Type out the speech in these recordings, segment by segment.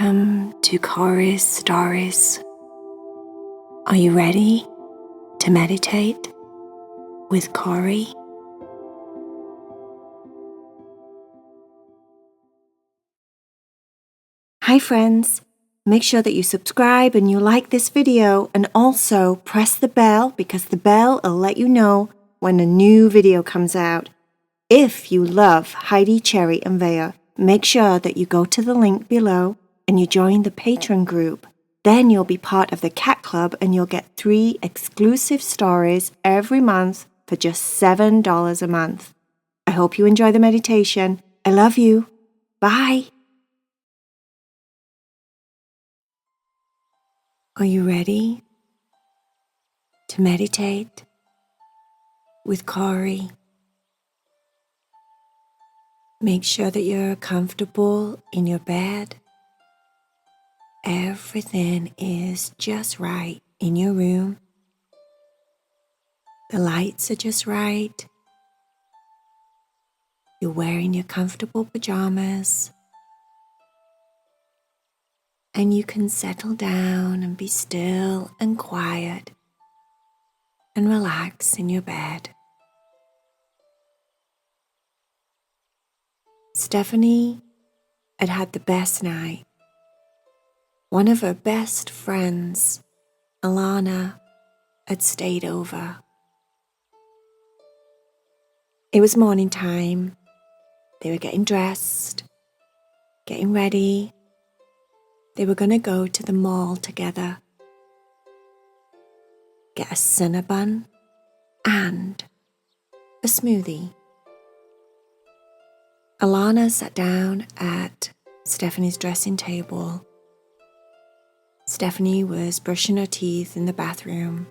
Welcome to Cory's Stories. Are you ready to meditate with Cory? Hi friends, make sure that you subscribe and you like this video, and also press the bell because the bell will let you know when a new video comes out. If you love Heidi, Cherry and Vea, make sure that you go to the link below and you join the Patreon group. Then you'll be part of the Cat Club and you'll get 3 exclusive stories every month for just $7 a month. I hope you enjoy the meditation. I love you. Bye. Are you ready to meditate with Cory? Make sure that you're comfortable in your bed. Everything is just right in your room. The lights are just right. You're wearing your comfortable pajamas. And you can settle down and be still and quiet and relax in your bed. Stephanie had had the best night. One of her best friends, Alana, had stayed over. It was morning time. They were getting dressed, getting ready. They were going to go to the mall together, get a Cinnabon and a smoothie. Alana sat down at Stephanie's dressing table. Stephanie was brushing her teeth in the bathroom,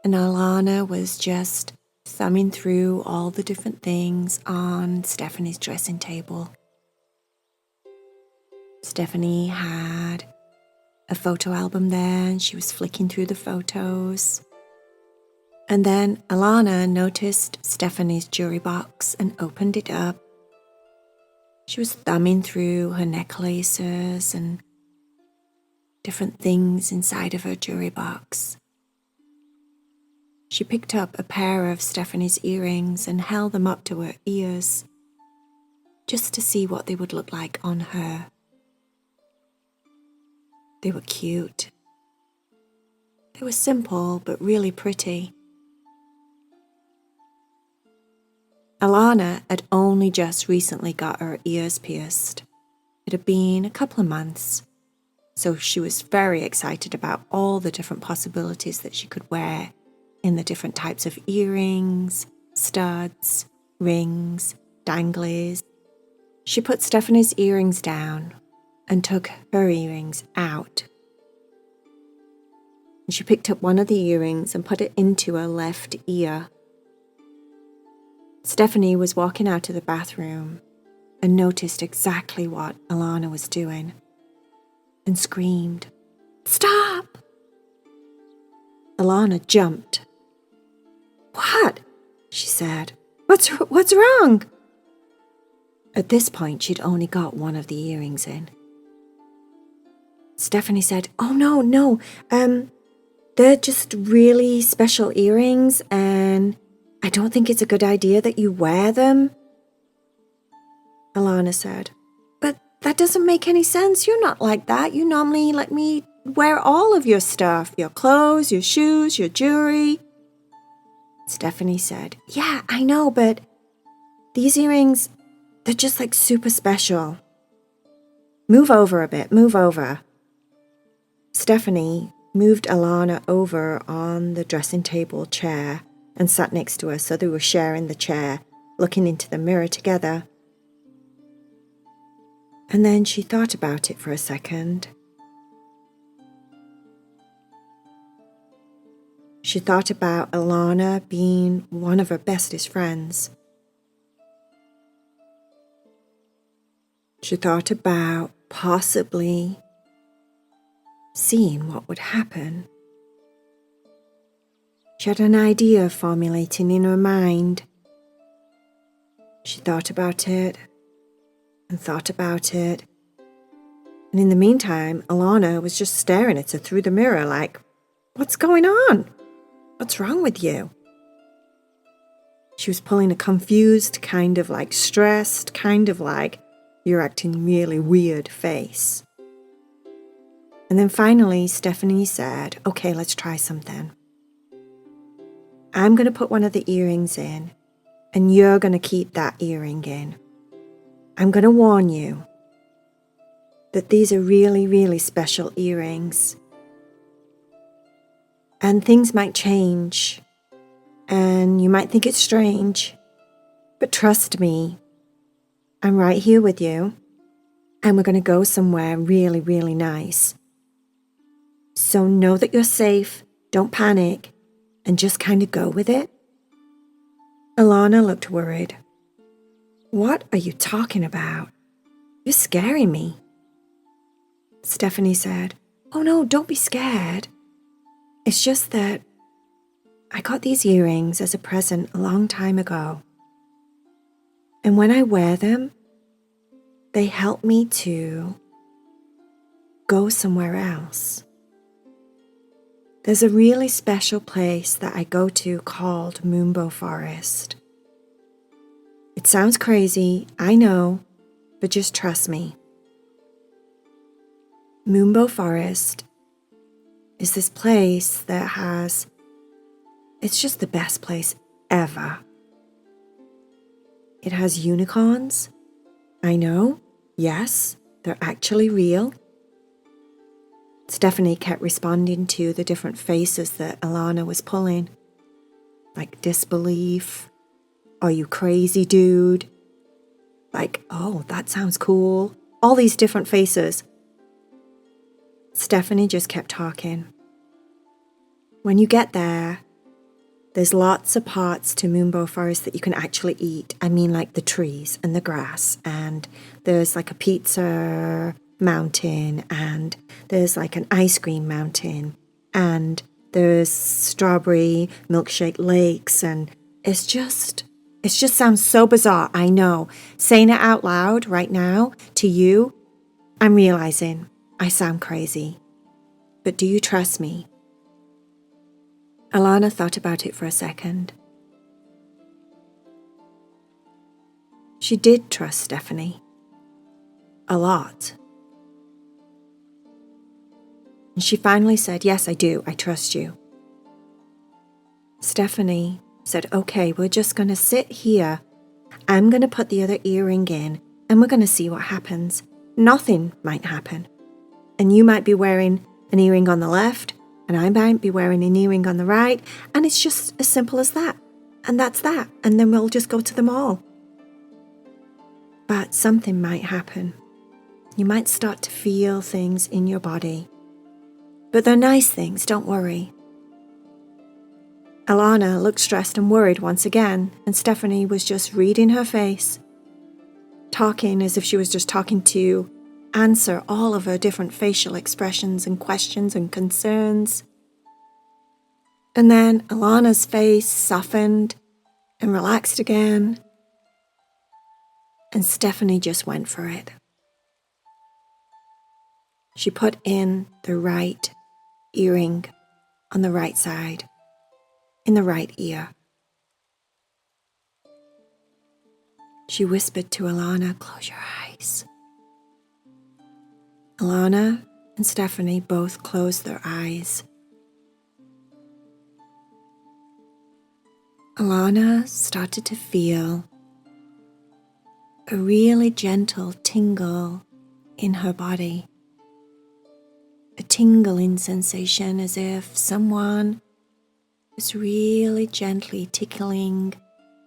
and Alana was just thumbing through all the different things on Stephanie's dressing table. Stephanie had a photo album there and she was flicking through the photos. And then Alana noticed Stephanie's jewelry box and opened it up. She was thumbing through her necklaces and different things inside of her jewelry box. She picked up a pair of Stephanie's earrings and held them up to her ears, just to see what they would look like on her. They were cute. They were simple but really pretty. Alana had only just recently got her ears pierced. It had been a couple of months, so she was very excited about all the different possibilities that she could wear in the different types of earrings, studs, rings, danglies. She put Stephanie's earrings down and took her earrings out. And she picked up one of the earrings and put it into her left ear. Stephanie was walking out of the bathroom and noticed exactly what Alana was doing and screamed, "Stop!" Alana jumped. "What?" she said. What's wrong?" At this point, she'd only got one of the earrings in. Stephanie said, "Oh, no, they're just really special earrings and I don't think it's a good idea that you wear them." Alana said, "But that doesn't make any sense. You're not like that. You normally let me wear all of your stuff, your clothes, your shoes, your jewelry." Stephanie said, "Yeah, I know, but these earrings, they're just like super special. Move over a bit, move over." Stephanie moved Alana over on the dressing table chair and sat next to her, so they were sharing the chair, looking into the mirror together. And then she thought about it for a second. She thought about Alana being one of her bestest friends. She thought about possibly seeing what would happen. She had an idea formulating in her mind. She thought about it and thought about it And in the meantime, Alana was just staring at her through the mirror like, "What's going on? What's wrong with you?" She was pulling a confused, kind of like stressed, kind of like, "You're acting really weird" face. And then finally, Stephanie said, "Okay, let's try something. I'm going to put one of the earrings in, and you're going to keep that earring in. I'm going to warn you that these are really, really special earrings. And things might change, and you might think it's strange, but trust me, I'm right here with you, and we're going to go somewhere really, really nice. So know that you're safe, don't panic, and just kind of go with it." Alana looked worried. "What are you talking about? You're scaring me." Stephanie said, "Oh no, don't be scared. It's just that I got these earrings as a present a long time ago. And when I wear them, they help me to go somewhere else. There's a really special place that I go to called Moonbow Forest. It sounds crazy, I know, but just trust me. Moonbow Forest is this place that it's just the best place ever. It has unicorns. I know, yes, they're actually real." Stephanie kept responding to the different faces that Alana was pulling, like disbelief, "Are you crazy, dude?" Like, "Oh, that sounds cool." All these different faces. Stephanie just kept talking. "When you get there, there's lots of parts to Moonbow Forest that you can actually eat. I mean, like the trees and the grass, and there's like a pizza mountain, and there's like an ice cream mountain, and there's strawberry milkshake lakes, and it just sounds so bizarre, I know. Saying it out loud right now to you, I'm realizing I sound crazy. But do you trust me?" Alana thought about it for a second. She did trust Stephanie. A lot. And she finally said, "Yes, I do. I trust you." Stephanie said, "Okay, we're just going to sit here. I'm going to put the other earring in, and we're going to see what happens. Nothing might happen. And you might be wearing an earring on the left, and I might be wearing an earring on the right, and it's just as simple as that. And that's that. And then we'll just go to the mall. But something might happen. You might start to feel things in your body. But they're nice things, don't worry." Alana looked stressed and worried once again, and Stephanie was just reading her face, talking as if she was just talking to answer all of her different facial expressions and questions and concerns. And then Alana's face softened and relaxed again, and Stephanie just went for it. She put in the right earring on the right side, in the right ear. She whispered to Alana, "Close your eyes." Alana and Stephanie both closed their eyes. Alana started to feel a really gentle tingle in her body. A tingling sensation as if someone was really gently tickling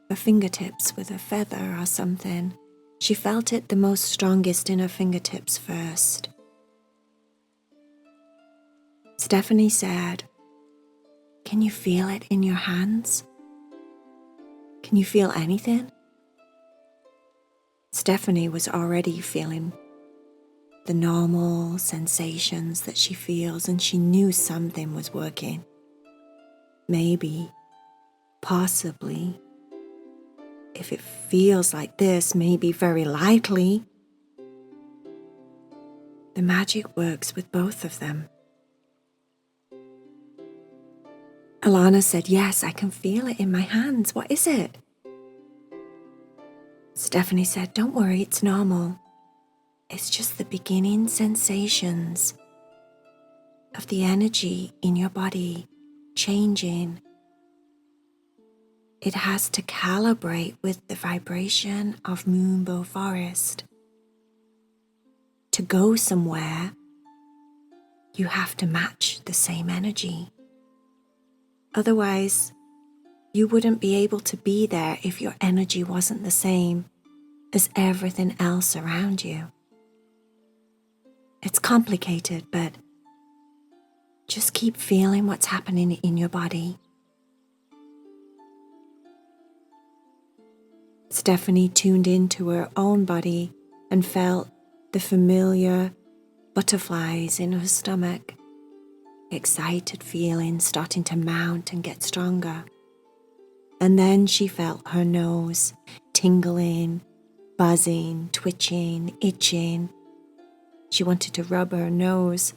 her fingertips with a feather or something. She felt it the most strongest in her fingertips first. Stephanie said, "Can you feel it in your hands? Can you feel anything?" Stephanie was already feeling the normal sensations that she feels, and she knew something was working. Maybe, possibly, if it feels like this, maybe very likely, The magic works with both of them. Alana said, "Yes, I can feel it in my hands. What is it?" Stephanie said, "Don't worry, it's normal. It's just the beginning sensations of the energy in your body changing. It has to calibrate with the vibration of Moonbow Forest. To go somewhere, you have to match the same energy. Otherwise, you wouldn't be able to be there if your energy wasn't the same as everything else around you. It's complicated, but just keep feeling what's happening in your body." Stephanie tuned into her own body and felt the familiar butterflies in her stomach, excited feelings starting to mount and get stronger. And then she felt her nose tingling, buzzing, twitching, itching. She wanted to rub her nose.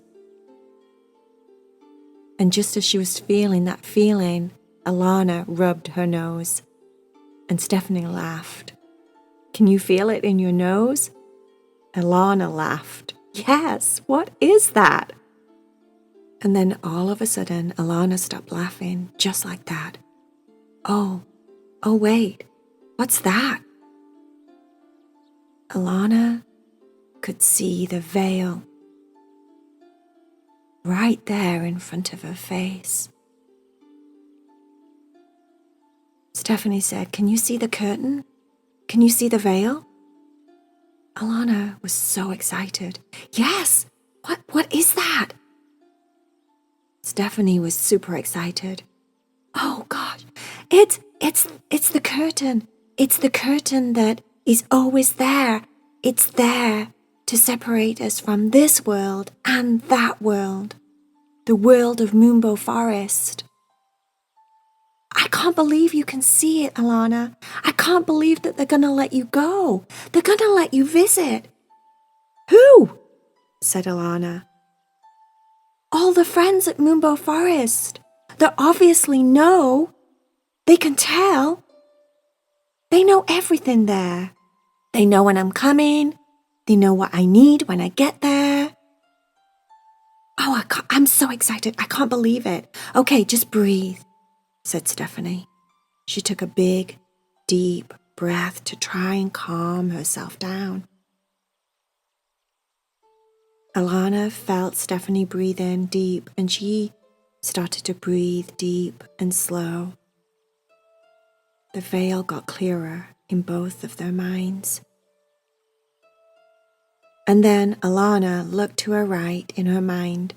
And just as she was feeling that feeling, Alana rubbed her nose. And Stephanie laughed. "Can you feel it in your nose?" Alana laughed. "Yes, what is that?" And then all of a sudden, Alana stopped laughing, just like that. Oh, wait, what's that? Alana could see the veil right there in front of her face. Stephanie said, "Can you see the curtain? Can you see the veil?" Alana was so excited. "Yes! What is that?" Stephanie was super excited. "Oh gosh, it's the curtain. It's the curtain that is always there. It's there to separate us from this world and that world, the world of Moonbow Forest." "I can't believe you can see it, Alana. I can't believe that they're going to let you go. They're going to let you visit." "Who?" said Alana. "All the friends at Moonbow Forest. They obviously know. They can tell. They know everything there. They know when I'm coming. They know what I need when I get there." "Oh, I'm so excited. I can't believe it." "Okay, just breathe," said Stephanie. She took a big, deep breath to try and calm herself down. Alana felt Stephanie breathe in deep, and she started to breathe deep and slow. The veil got clearer in both of their minds. And then Alana looked to her right in her mind,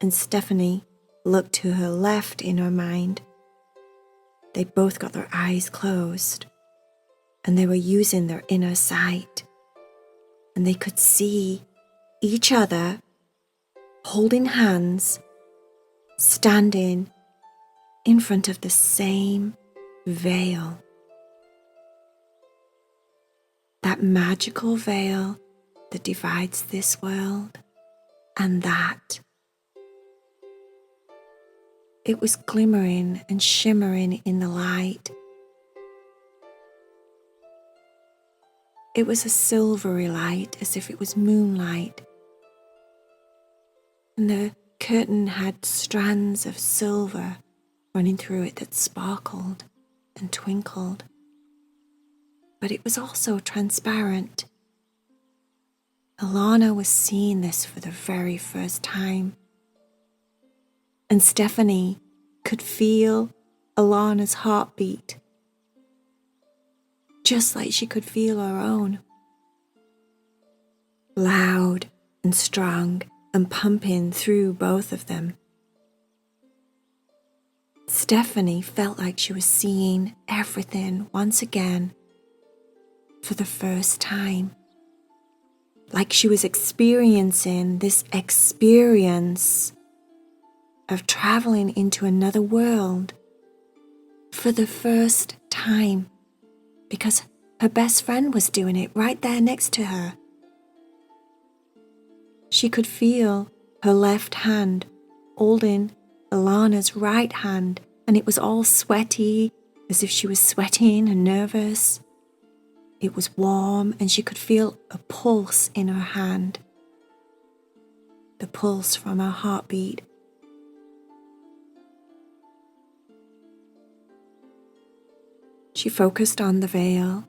and Stephanie looked to her left in her mind. They both got their eyes closed, and they were using their inner sight, and they could see each other holding hands, standing in front of the same veil. That magical veil that divides this world and that. It was glimmering and shimmering in the light. It was a silvery light, as if it was moonlight. And the curtain had strands of silver running through it that sparkled and twinkled. But it was also transparent. Alana was seeing this for the very first time. And Stephanie could feel Alana's heartbeat, just like she could feel her own. Loud and strong and pumping through both of them. Stephanie felt like she was seeing everything once again for the first time. Like she was experiencing this experience of traveling into another world for the first time, because her best friend was doing it right there next to her. She could feel her left hand holding Alana's right hand, and it was all sweaty, as if she was sweating and nervous. It was warm, and she could feel a pulse in her hand, the pulse from her heartbeat. She focused on the veil,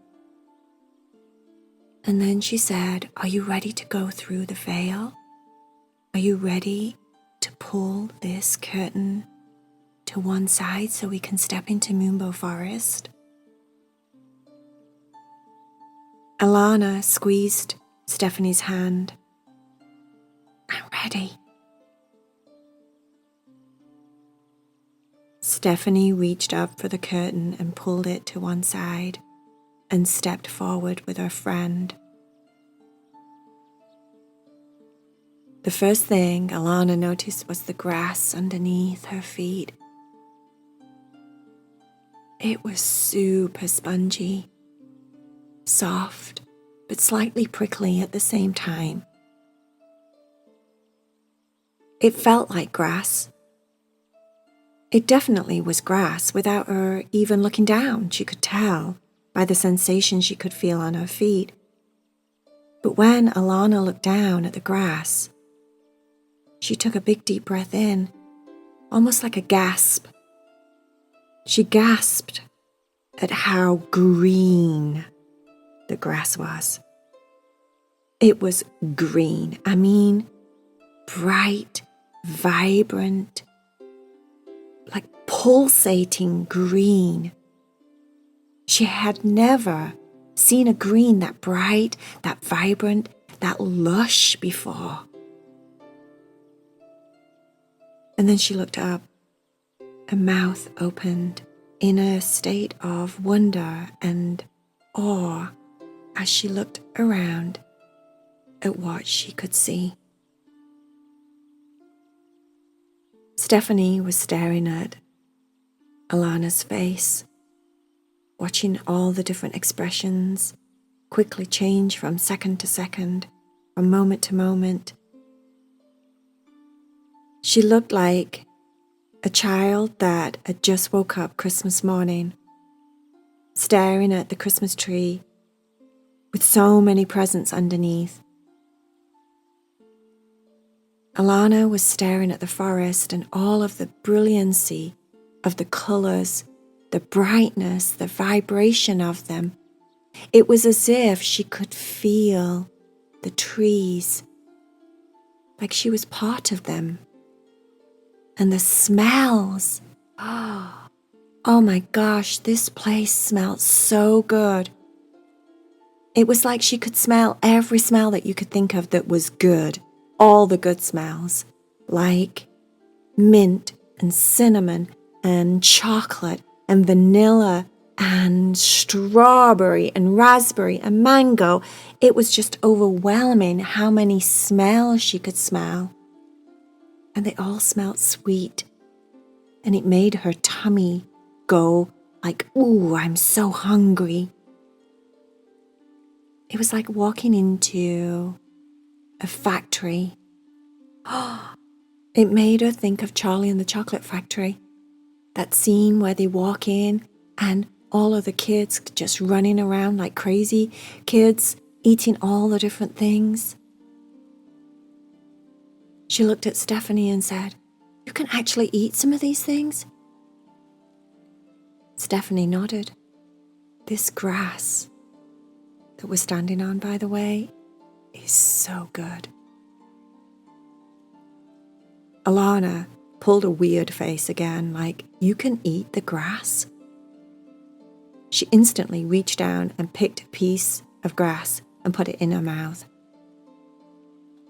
and then she said, "Are you ready to go through the veil? Are you ready to pull this curtain to one side so we can step into Moonbow Forest?" Alana squeezed Stephanie's hand. "I'm ready." Stephanie reached up for the curtain and pulled it to one side and stepped forward with her friend. The first thing Alana noticed was the grass underneath her feet. It was super spongy, soft, but slightly prickly at the same time. It felt like grass. It definitely was grass. Without her even looking down, she could tell by the sensation she could feel on her feet. But when Alana looked down at the grass, she took a big deep breath in, almost like a gasp. She gasped at how green the grass was. It was green. I mean, bright, vibrant, like pulsating green. She had never seen a green that bright, that vibrant, that lush before. And then she looked up. Her mouth opened in a state of wonder and awe as she looked around at what she could see. Stephanie was staring at Alana's face, watching all the different expressions quickly change from second to second, from moment to moment. She looked like a child that had just woke up Christmas morning, staring at the Christmas tree with so many presents underneath. Alana was staring at the forest and all of the brilliancy of the colors, the brightness, the vibration of them. It was as if she could feel the trees, like she was part of them. And the smells. Oh my gosh, this place smelled so good. It was like she could smell every smell that you could think of that was good. All the good smells, like mint and cinnamon and chocolate and vanilla and strawberry and raspberry and mango. It was just overwhelming how many smells she could smell. And they all smelled sweet. And it made her tummy go like, ooh, I'm so hungry. It was like walking into a factory. It made her think of Charlie and the Chocolate Factory. That scene where they walk in and all of the kids just running around like crazy kids, eating all the different things. She looked at Stephanie and said, "You can actually eat some of these things?" Stephanie nodded. This grass that we're standing on, by the way, is so good. Alana pulled a weird face again, like, "You can eat the grass?" She instantly reached down and picked a piece of grass and put it in her mouth.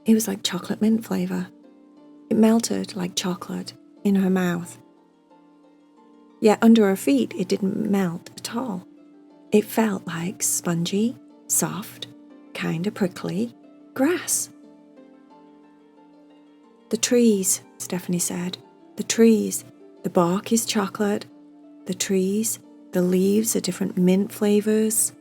It was like chocolate mint flavor. It melted like chocolate in her mouth. Yet under her feet, it didn't melt at all. It felt like spongy, soft, kind of prickly grass. "The trees," Stephanie said. "The trees. The bark is chocolate. The trees, the leaves are different mint flavors."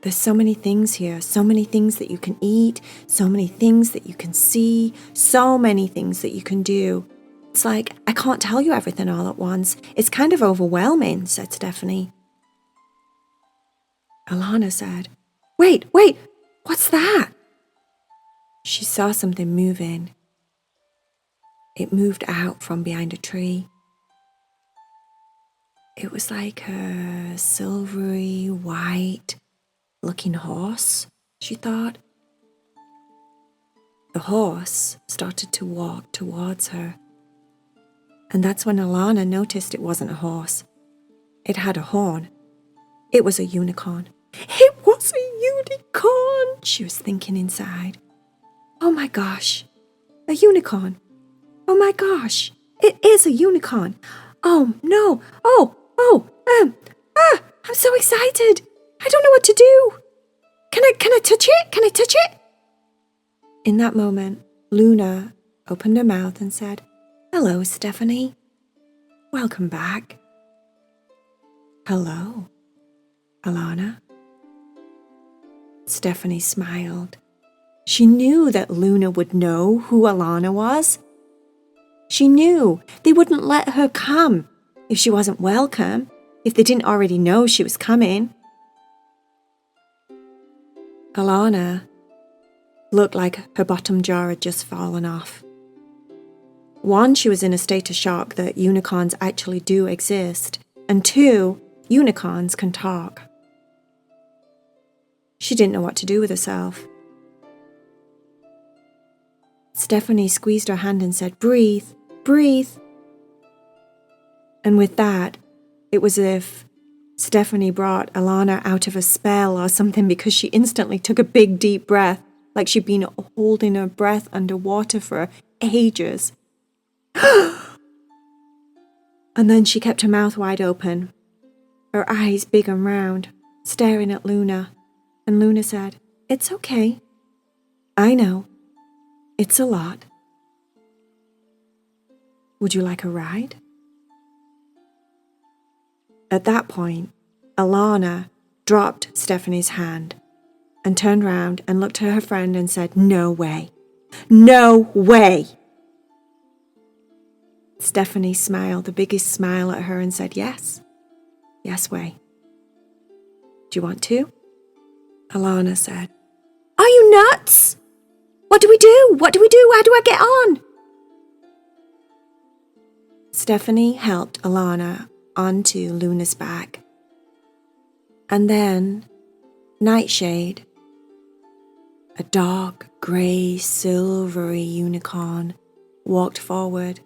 There's so many things here, so many things that you can eat, so many things that you can see, so many things that you can do. It's like, I can't tell you everything all at once. It's kind of overwhelming, said Stephanie. Alana said, Wait, what's that? She saw something moving. It moved out from behind a tree. It was like a silvery white looking horse, she thought. The horse started to walk towards her. And that's when Alana noticed it wasn't a horse. It had a horn. It was a unicorn. It was a unicorn, she was thinking inside. Oh my gosh, a unicorn. Oh my gosh, it is a unicorn. Oh no, I'm so excited. I don't know what to do. Can I touch it? Can I touch it? In that moment, Luna opened her mouth and said, Hello, Stephanie. Welcome back. Hello, Alana. Stephanie smiled. She knew that Luna would know who Alana was. She knew they wouldn't let her come if she wasn't welcome, if they didn't already know she was coming. Alana looked like her bottom jaw had just fallen off. One, she was in a state of shock that unicorns actually do exist, and two, unicorns can talk. She didn't know what to do with herself. Stephanie squeezed her hand and said, Breathe, breathe. And with that, it was as if Stephanie brought Alana out of a spell or something, because she instantly took a big deep breath, like she'd been holding her breath underwater for ages. And then she kept her mouth wide open, her eyes big and round, staring at Luna. And Luna said, It's okay. I know. It's a lot. Would you like a ride? At that point, Alana dropped Stephanie's hand and turned round and looked at her friend and said, No way. No way. Stephanie smiled the biggest smile at her and said, Yes. Yes way. Do you want to? Alana said, Are you nuts? What do we do? What do we do? How do I get on? Stephanie helped Alana onto Luna's back. And then Nightshade, a dark, grey, silvery unicorn, walked forward.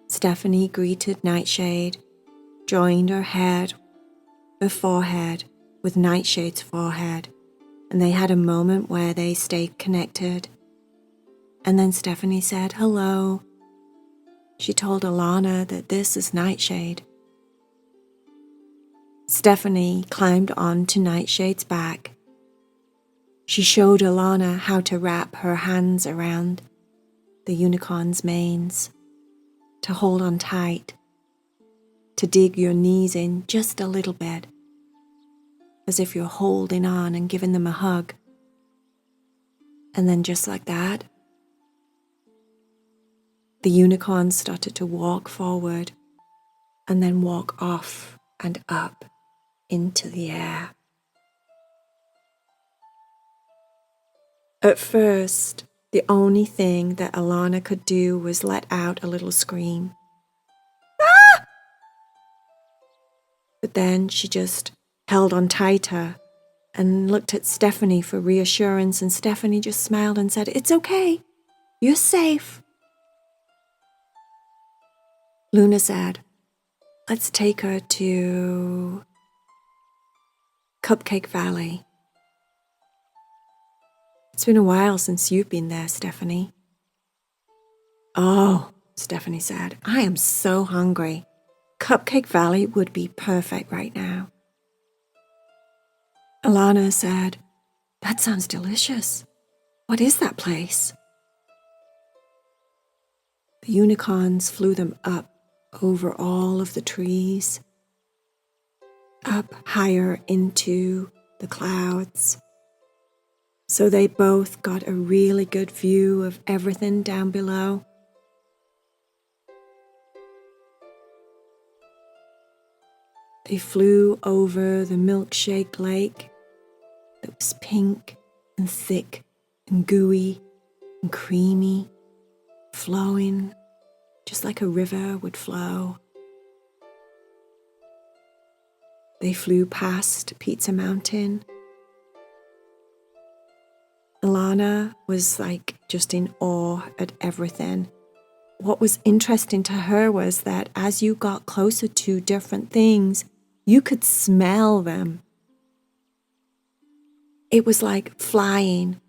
Stephanie greeted Nightshade, joined her forehead with Nightshade's forehead, and they had a moment where they stayed connected. And then Stephanie said, Hello. She told Alana that this is Nightshade. Stephanie climbed onto Nightshade's back. She showed Alana how to wrap her hands around the unicorn's manes, to hold on tight, to dig your knees in just a little bit, as if you're holding on and giving them a hug. And then just like that, the unicorn started to walk forward and then walk off and up into the air. At first, the only thing that Alana could do was let out a little scream. Ah! But then she just held on tighter and looked at Stephanie for reassurance, and Stephanie just smiled and said, It's okay. You're safe. Luna said, Let's take her to Cupcake Valley. It's been a while since you've been there, Stephanie. Oh, Stephanie said, I am so hungry. Cupcake Valley would be perfect right now. Alana said, That sounds delicious. What is that place? The unicorns flew them up over all of the trees. up higher into the clouds. So they both got a really good view of everything down below. They flew over the milkshake lake that was pink and thick and gooey and creamy, flowing just like a river would flow. They flew past Pizza Mountain. Alana was just in awe at everything. What was interesting to her was that as you got closer to different things, you could smell them. It was like flying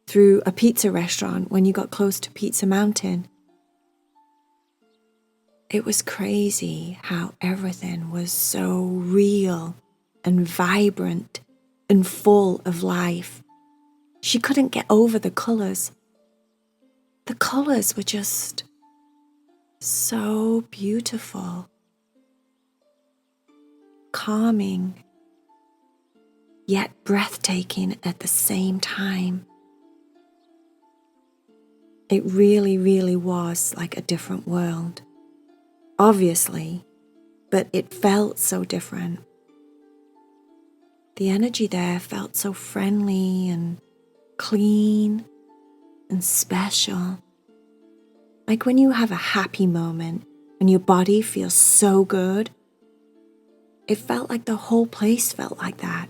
through a pizza restaurant when you got close to Pizza Mountain. It was crazy how everything was so real and vibrant and full of life. She couldn't get over the colours. The colours were just so beautiful, calming, yet breathtaking at the same time. It really, really was like a different world. Obviously, but it felt so different. The energy there felt so friendly and clean and special. Like when you have a happy moment and your body feels so good, it felt like the whole place felt like that.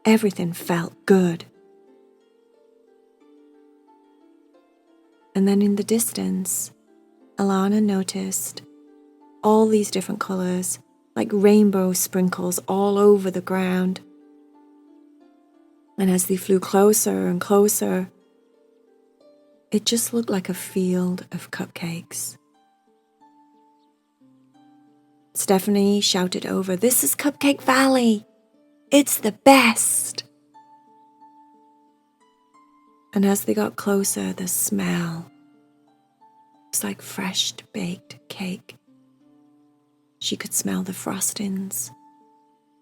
Everything felt good. And then in the distance, Alana noticed all these different colours, like rainbow sprinkles all over the ground. And as they flew closer and closer, it just looked like a field of cupcakes. Stephanie shouted over, "This is Cupcake Valley! It's the best!" And as they got closer, the smell was like fresh baked cake. She could smell the frostings.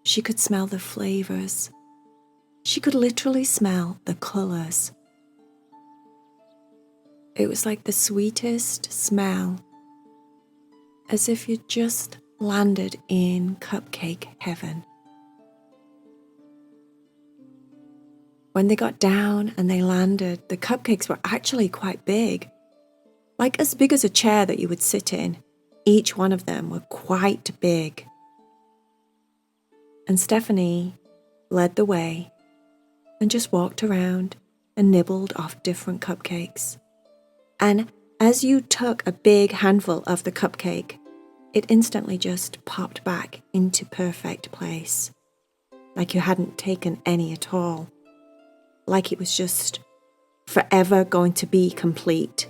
She could smell the flavors. She could literally smell the colors. It was like the sweetest smell, as if you'd just landed in cupcake heaven. When they got down and they landed, the cupcakes were actually quite big, like as big as a chair that you would sit in. Each one of them were quite big. And Stephanie led the way and just walked around and nibbled off different cupcakes. And as you took a big handful of the cupcake, it instantly just popped back into perfect place, like you hadn't taken any at all, like it was just forever going to be complete.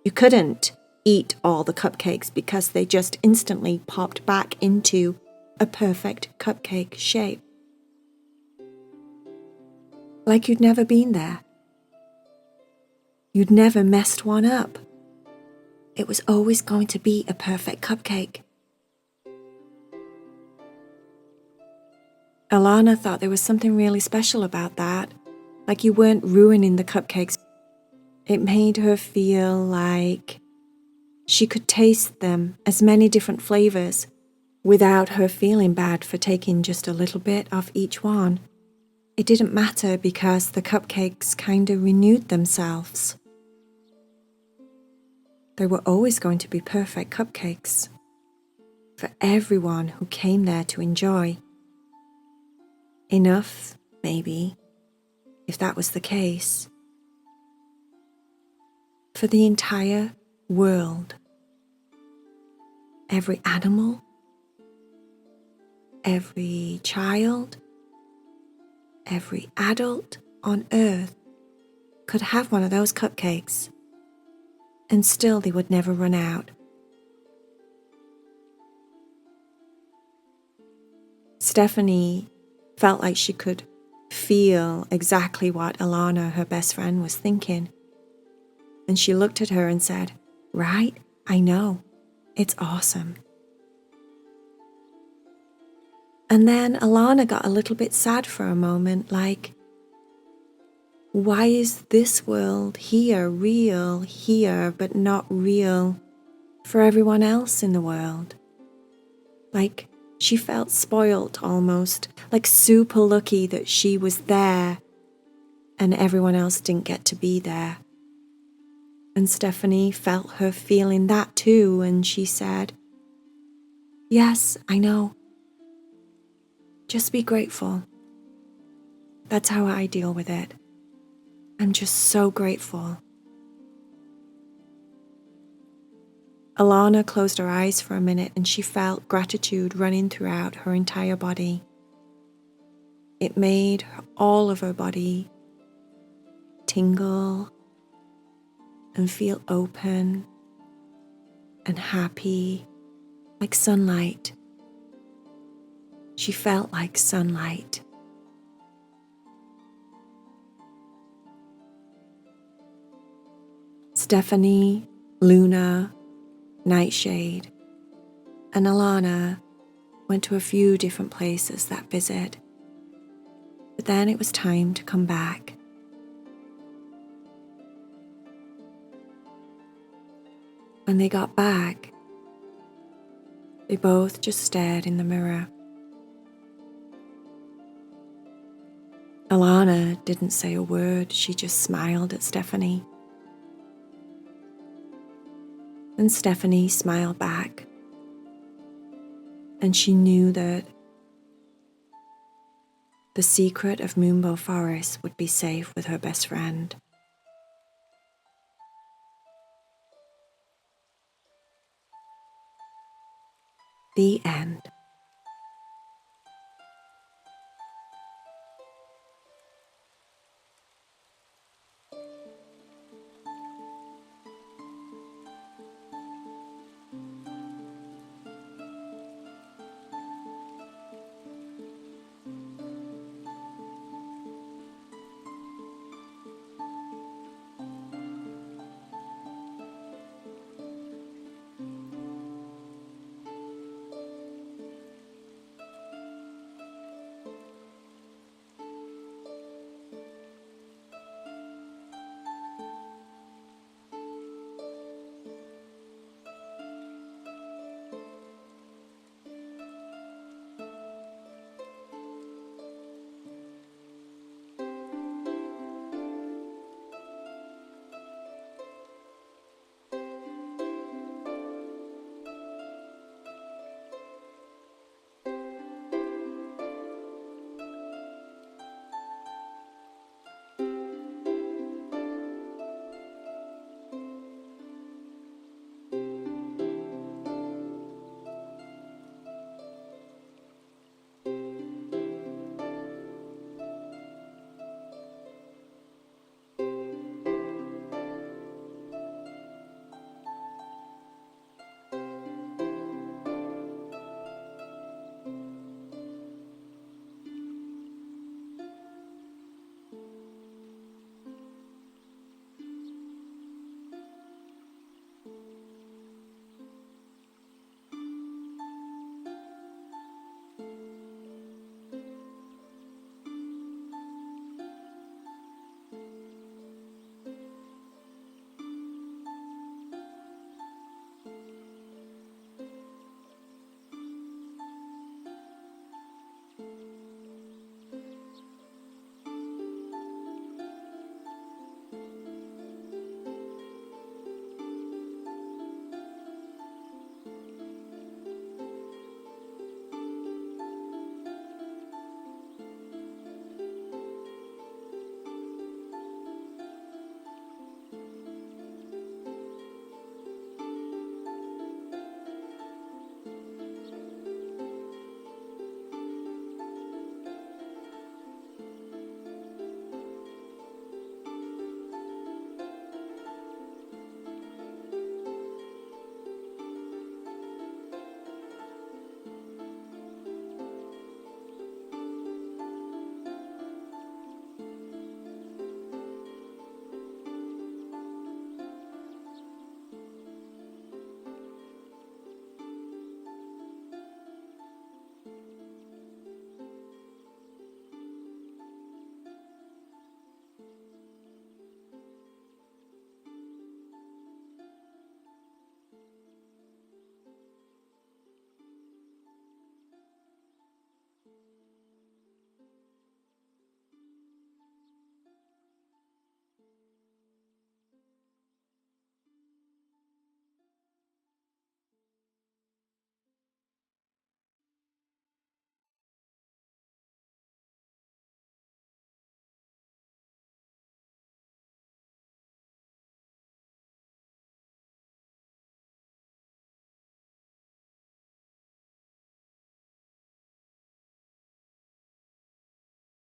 You couldn't eat all the cupcakes because they just instantly popped back into a perfect cupcake shape. Like you'd never been there. You'd never messed one up. It was always going to be a perfect cupcake. Alana thought there was something really special about that, like you weren't ruining the cupcakes. It made her feel like she could taste them as many different flavors without her feeling bad for taking just a little bit of each one. It didn't matter because the cupcakes kind of renewed themselves. They were always going to be perfect cupcakes for everyone who came there to enjoy. Enough, maybe, if that was the case, for the entire world. Every animal, every child, every adult on earth could have one of those cupcakes, and still they would never run out. Stephanie felt like she could feel exactly what Alana, her best friend, was thinking. And she looked at her and said, "Right, I know. It's awesome." And then Alana got a little bit sad for a moment, like, why is this world here, real here, but not real for everyone else in the world? Like, she felt spoilt almost, like super lucky that she was there and everyone else didn't get to be there. And Stephanie felt her feeling that too, and she said, "Yes, I know. Just be grateful. That's how I deal with it. I'm just so grateful." Alana closed her eyes for a minute and she felt gratitude running throughout her entire body. It made all of her body tingle and feel open and happy, like sunlight. She felt like sunlight. Stephanie, Luna, Nightshade, and Alana went to a few different places that visit. But then it was time to come back. When they got back, they both just stared in the mirror. Alana didn't say a word, she just smiled at Stephanie. And Stephanie smiled back. And she knew that the secret of Moonbow Forest would be safe with her best friend. The end.